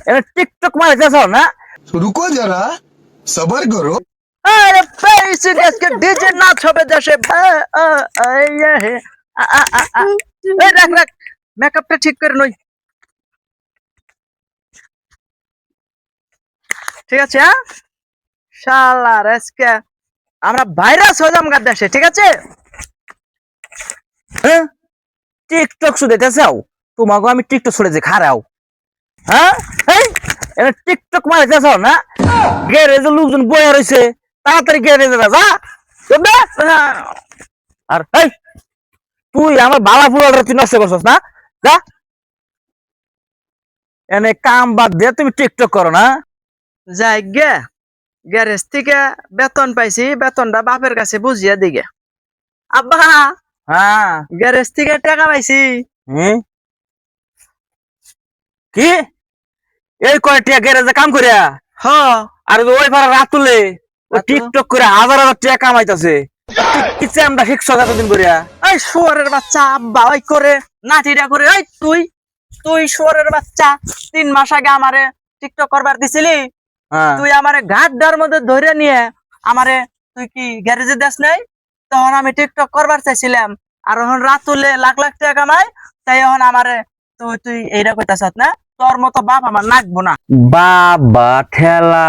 এটা টিকটক মারতেছ না? रुको जरा सबर करो। আরে পেয়েছি আজকে ডিজে নাচ হবে দেশে। এই রাখ রাখ, মেকআপটা ঠিক করে নই। ঠিক আছে হ্যাঁ, শালার আজকে আমরা ভাইরাস হয়ে যাম দেশে, ঠিক আছে? হ্যাঁ, টিকটক শুনেতে চাও? তোমাকে আমি টিকটক শুনেছি খারাও। হ্যাঁ, এই এটা টিকটক মারতেছ না? গ্যারেজে লোকজন বয়ে রয়েছে, তাড়াতাড়ি গ্যারেজে যা। বুঝলে? আর এই তুই আমার বালা ফুলটা তুই নষ্ট করছস না? যা, এনে কাম বাদ দিয়ে তুমি টিকটক করো না? যাই গে, গ্যারেজ থেকে বেতন পাইছি, বেতনটা বাপের কাছে বুঝিয়ে দিগে। আব্বা, হ্যাঁ গ্যারেজ থেকে টাকা পাইছি। হুম, কি এই কয়টা গ্যারেজে কাম করিয়া? হ। আর ওই ভাড়া রাতুলে ও টিকটক করে হাজার হাজার টাকা কামাইতাছে। কিছে আমরা শিখছ এতদিন করিয়া? এই শুয়ারের বাচ্চা, আব্বা ওই করে নাটিরা করে। এই তুই তুই শুয়ারের বাচ্চা, 3 মাস আগে আমারে টিকটক করবার দিছিলি। তুই আমারে ঘাটটার মধ্যে ধরে নিয়ে আমারে তুই কি গ্যারেজে দেশ নাই? তখন আমি টিকটক করবার চাইছিলাম, আর এখন রাতুলে লাখ লাখ টাকা কামাই, তাই এখন আমারে তুই তুই এইটা কইতাছ না? তোর মতো বাপ আমার নাকবো না। বাবা ঠেলা।